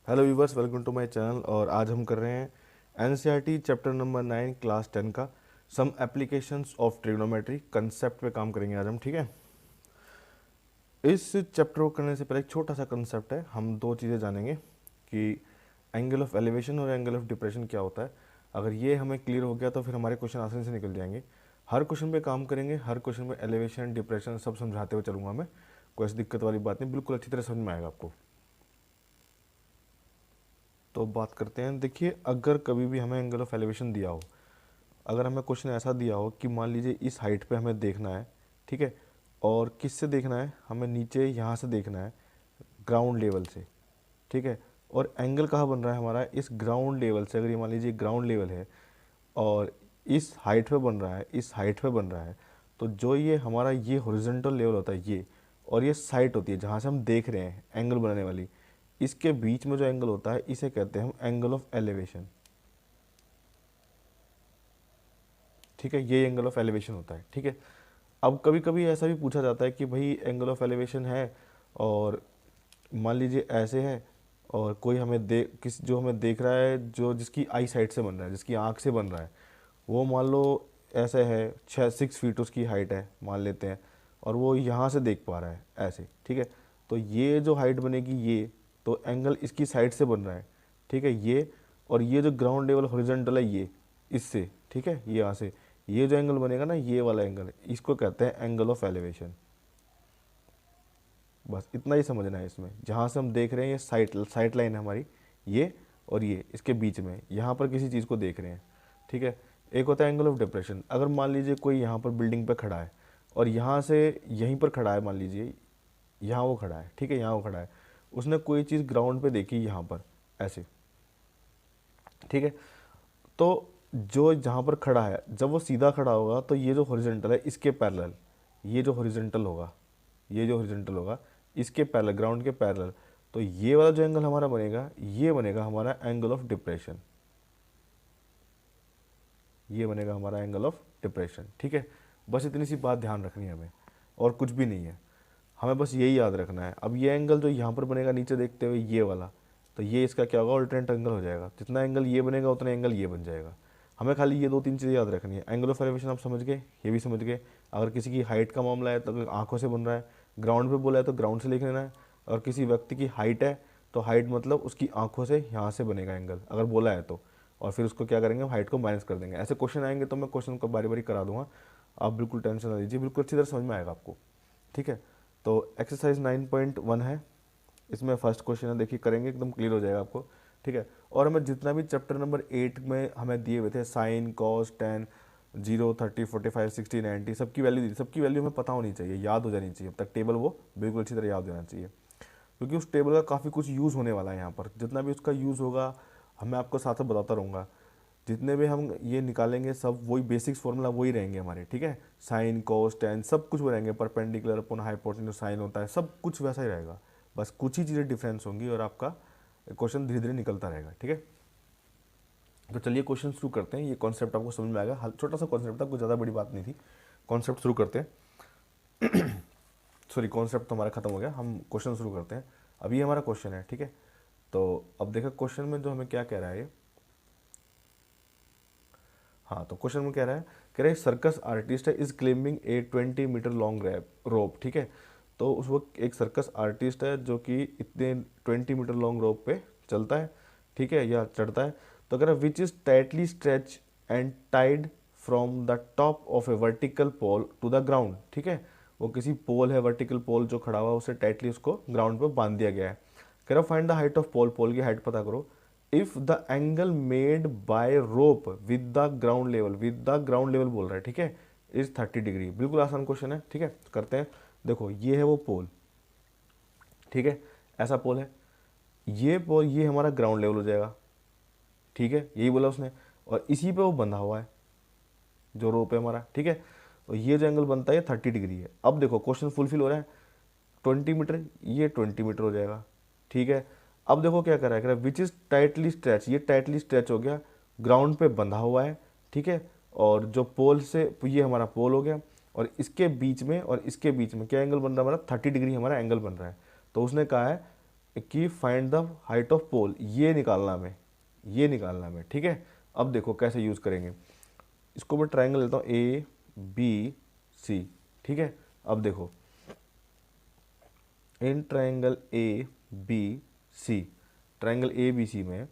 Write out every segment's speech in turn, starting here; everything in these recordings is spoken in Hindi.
Hello viewers, welcome to my channel. और आज हम कर रहे हैं एनसीईआरटी चैप्टर नंबर 9 क्लास 10 का some applications of trigonometry concept पे काम करेंगे आज हम। ठीक है, इस चैप्टर को करने से पहले एक छोटा सा कंसेप्ट है। हम दो चीज़ें जानेंगे कि एंगल ऑफ एलिवेशन और एंगल ऑफ डिप्रेशन क्या होता है। अगर ये हमें क्लियर हो गया तो फिर हमारे क्वेश्चन आसानी से निकल जाएंगे। हर क्वेश्चन पे काम करेंगे, हर क्वेश्चन में एलिवेशन डिप्रेशन सब समझाते हुए चलूँगा मैं। कोई ऐसी दिक्कत वाली बात नहीं, बिल्कुल अच्छी तरह समझ में आएगा आपको। तो बात करते हैं। देखिए, अगर कभी भी हमें एंगल ऑफ एलिवेशन दिया हो, अगर हमें क्वेश्चन ऐसा दिया हो कि मान लीजिए इस हाइट पे हमें देखना है, ठीक है, और किससे देखना है, हमें नीचे यहाँ से देखना है, ग्राउंड लेवल से, ठीक है, और एंगल कहाँ बन रहा है हमारा, इस ग्राउंड लेवल से। अगर ये मान लीजिए ग्राउंड लेवल है और इस हाइट पे बन रहा है, इस हाइट पे बन रहा है, तो जो ये हमारा ये हॉरिजॉन्टल लेवल होता है ये, और ये साइट होती है जहाँ से हम देख रहे हैं एंगल बनाने वाली, इसके बीच में जो एंगल होता है इसे कहते हैं हम एंगल ऑफ एलिवेशन। ठीक है, ये एंगल ऑफ एलिवेशन होता है। ठीक है, अब कभी कभी ऐसा भी पूछा जाता है कि भाई एंगल ऑफ एलिवेशन है और मान लीजिए ऐसे है, और कोई हमें जो हमें देख रहा है, जो जिसकी आई साइड से बन रहा है, जिसकी आंख से बन रहा है, वो मान लो ऐसे है, 6 फीट उसकी हाइट है मान लेते हैं, और वो यहाँ से देख पा रहा है ऐसे। ठीक है, तो ये जो हाइट बनेगी ये, तो एंगल इसकी साइड से बन रहा है। ठीक है, ये और ये जो ग्राउंड लेवल हॉरिजॉन्टल है ये इससे, ठीक है, ये यहाँ से ये जो एंगल बनेगा ना, ये वाला एंगल, इसको कहते हैं एंगल ऑफ एलिवेशन। बस इतना ही समझना है इसमें। जहाँ से हम देख रहे हैं ये साइट लाइन है हमारी, ये और ये इसके बीच में यहाँ पर किसी चीज़ को देख रहे हैं। ठीक है, एक होता है एंगल ऑफ डिप्रेशन। अगर मान लीजिए कोई यहाँ पर बिल्डिंग पे खड़ा है और यहाँ से यहीं पर खड़ा है, मान लीजिए यहाँ वो खड़ा है, ठीक है, यहाँ वो खड़ा है, उसने कोई चीज़ ग्राउंड पे देखी यहाँ पर ऐसे, ठीक है, तो जो जहाँ पर खड़ा है, जब वो सीधा खड़ा होगा तो ये जो हॉरिजॉन्टल है इसके पैरेलल, ये जो हॉरिजॉन्टल होगा, ये जो हॉरिजॉन्टल होगा इसके पैरेलल, ग्राउंड के पैरेलल, तो ये वाला जो एंगल हमारा बनेगा, ये बनेगा हमारा एंगल ऑफ डिप्रेशन। ये बनेगा हमारा एंगल ऑफ डिप्रेशन। ठीक है, बस इतनी सी बात ध्यान रखनी है हमें, और कुछ भी नहीं है, हमें बस यही याद रखना है। अब ये एंगल जो यहाँ पर बनेगा नीचे देखते हुए ये वाला, तो ये इसका क्या होगा, ऑल्टरनेट एंगल हो जाएगा। जितना एंगल ये बनेगा उतना एंगल ये बन जाएगा। हमें खाली ये दो तीन चीज़ें याद रखनी है। एंगल ऑफ एलिवेशन आप समझ गए, ये भी समझ गए। अगर किसी की हाइट का मामला है तो अगर आंखों से बन रहा है, ग्राउंड पे बोला है तो ग्राउंड से लिख लेना है, और किसी व्यक्ति की हाइट है तो हाइट मतलब उसकी आंखों से यहाँ से बनेगा एंगल, अगर बोला है तो। और फिर उसको क्या करेंगे, हम हाइट को माइनस कर देंगे। ऐसे क्वेश्चन आएंगे तो मैं क्वेश्चन को बारी बारी करा दूंगा, आप बिल्कुल टेंशन ना लीजिए, बिल्कुल अच्छी तरह समझ में आएगा आपको। ठीक है, तो एक्सरसाइज 9.1 है, इसमें फर्स्ट क्वेश्चन है, देखिए करेंगे एकदम क्लियर हो जाएगा आपको। ठीक है, और हमें जितना भी चैप्टर नंबर 8 में हमें दिए हुए थे, साइन कॉस टेन 0 30 45 60 90, सबकी वैल्यू दी थी, सबकी वैल्यू हमें पता होनी चाहिए, याद हो जानी चाहिए। अब तक टेबल वो बिल्कुल अच्छी तरह याद होना चाहिए, क्योंकि उस टेबल का काफ़ी कुछ यूज़ होने वाला है यहाँ पर। जितना भी उसका यूज़ होगा हमें आपको साथ साथ बताता रहूँगा। जितने भी हम ये निकालेंगे सब वही बेसिक्स फॉर्मूला वही रहेंगे हमारे। ठीक है, साइन कॉस टेन सब कुछ वो रहेंगे, परपेंडिकुलर अपन हाइपोटेन्यूज साइन होता है, सब कुछ वैसा ही रहेगा। बस कुछ ही चीज़ें डिफरेंस होंगी और आपका क्वेश्चन धीरे धीरे निकलता रहेगा। ठीक है, तो चलिए क्वेश्चन शुरू करते हैं। ये कॉन्सेप्ट आपको समझ में आएगा, छोटा सा कॉन्सेप्ट था, कुछ ज़्यादा बड़ी बात नहीं थी। कॉन्सेप्ट शुरू करते हैं। सॉरी, कॉन्सेप्ट तो हमारा खत्म हो गया, हम क्वेश्चन शुरू करते हैं। अभी हमारा क्वेश्चन है, ठीक है, तो अब देखो क्वेश्चन में जो हमें क्या कह रहा है ये। हाँ, तो क्वेश्चन में कह रहा है सर्कस आर्टिस्ट है is climbing a 20 metre long rope. ठीक है, तो उस वक्त एक सर्कस आर्टिस्ट है जो कि इतने 20 मीटर लॉन्ग रोप पे चलता है, ठीक है, या चढ़ता है। तो अगर which is tightly stretch and tied from the top of a vertical pole to the ground. ठीक है, वो किसी पोल है, वर्टिकल पोल जो खड़ा हुआ है, उसे टाइटली उसको ग्राउंड पे बांध दिया गया है। कह रहा फाइंड द हाइट ऑफ पोल, पोल की हाइट पता करो। If the angle made by rope with the ground level बोल रहा है, ठीक है, इज 30 डिग्री। बिल्कुल आसान क्वेश्चन है। ठीक है, करते हैं। देखो ये है वो पोल, ठीक है, ऐसा पोल है, ये पोल, ये हमारा ग्राउंड लेवल हो जाएगा। ठीक है, यही बोला उसने, और इसी पे वो बंधा हुआ है जो रोप है हमारा। ठीक है, तो ये जो एंगल बनता है ये 30 डिग्री है। अब देखो क्वेश्चन फुलफिल हो रहा है, 20 मीटर, ये 20 मीटर हो जाएगा। ठीक है, अब देखो क्या कर रहा है, विच इज टाइटली स्ट्रेच, ये टाइटली स्ट्रेच हो गया, ग्राउंड पे बंधा हुआ है। ठीक है, और जो पोल से, ये हमारा पोल हो गया, और इसके बीच में और इसके बीच में क्या एंगल बन रहा है हमारा, 30 डिग्री हमारा एंगल बन रहा है। तो उसने कहा है कि फाइंड द हाइट ऑफ पोल, ये निकालना हमें, ये निकालना हमें, ठीक है। अब देखो कैसे यूज़ करेंगे इसको, मैं ट्राइंगल लेता हूँ ए बी सी, ठीक है। अब देखो in triangle A B C, triangle A B C में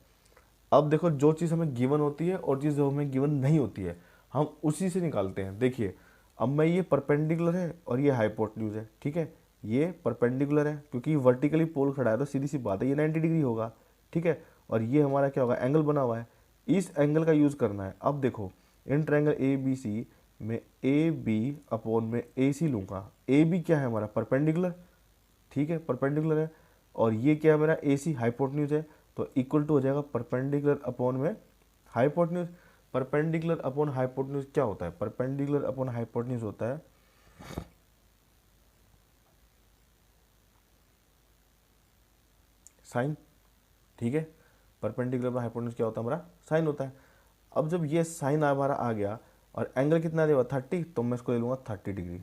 अब देखो जो चीज़ हमें गिवन होती है और चीज़ जो हमें गिवन नहीं होती है हम उसी से निकालते हैं। देखिए अब मैं, ये परपेंडिकुलर है और ये हाइपोटेन्यूज है, ठीक है। ये परपेंडिकुलर है क्योंकि वर्टिकली पोल खड़ा है तो सीधी सी बात है ये 90 डिग्री होगा, ठीक है। और ये हमारा क्या होगा, एंगल बना हुआ है, इस एंगल का यूज़ करना है। अब देखो in triangle A B C में ए बी अपॉन में ए सी लूँगा, ए बी क्या है हमारा परपेंडिकुलर, ठीक है, परपेंडिकुलर है। और ये क्या है मेरा ए सी हाइपोटेन्यूज है, तो इक्वल टू हो जाएगा परपेंडिकुलर अपॉन में हाइपोटेन्यूज। परपेंडिकुलर अपॉन हाइपोटेन्यूज क्या होता है, परपेंडिकुलर अपॉन हाइपोटेन्यूज होता है साइन, ठीक है। परपेंडिकुलर अपॉन हाइपोटेन्यूज क्या होता है हमारा, साइन होता है। अब जब ये साइन हमारा आ गया और एंगल कितना देगा 30, तो मैं इसको ले लूँगा 30 डिग्री,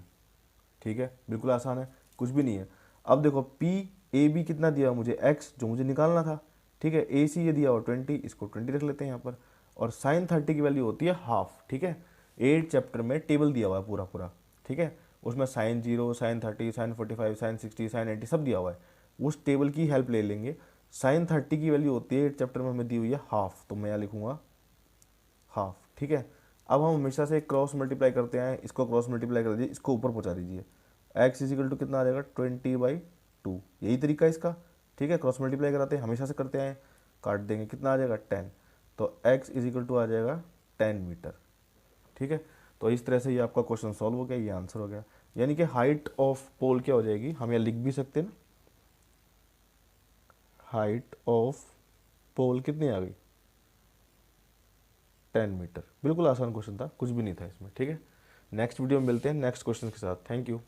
ठीक है। बिल्कुल आसान है, कुछ भी नहीं है। अब देखो पी ए बी कितना दिया मुझे, एक्स जो मुझे निकालना था, ठीक है। ए सी ये दिया और 20, इसको 20 रख लेते हैं यहाँ पर। और साइन 30 की वैल्यू होती है हाफ, ठीक है। 8 चैप्टर में टेबल दिया हुआ है पूरा पूरा, ठीक है। उसमें sine 0, sine 30, sine 45, sine 60, sine 80 सब दिया हुआ है। उस टेबल की हेल्प ले लेंगे। साइन 30 की वैल्यू होती है 8 चैप्टर में हमें दी हुई है हाफ, तो मैं यहाँ लिखूंगा हाफ, ठीक है। अब हम हमेशा से क्रॉस मल्टीप्लाई करते हैं, इसको क्रॉस मल्टीप्लाई कर दीजिए, इसको ऊपर पहुंचा दीजिए। एक्स इजिकल टू कितना आ जाएगा 20/2, यही तरीका है इसका, ठीक है। क्रॉस मल्टीप्लाई कराते हैं, हमेशा से करते हैं, काट देंगे कितना आ जाएगा 10, तो एक्स इजिकल टू आ जाएगा 10 मीटर, ठीक है। तो इस तरह से ये आपका क्वेश्चन सॉल्व हो गया, ये आंसर हो गया। यानी कि हाइट ऑफ पोल क्या हो जाएगी, हम यहाँ लिख भी सकते हैं ना, हाइट ऑफ पोल कितनी आ गई 10 मीटर। बिल्कुल आसान क्वेश्चन था, कुछ भी नहीं था इसमें, ठीक है। नेक्स्ट वीडियो में मिलते हैं नेक्स्ट क्वेश्चन के साथ। Thank you.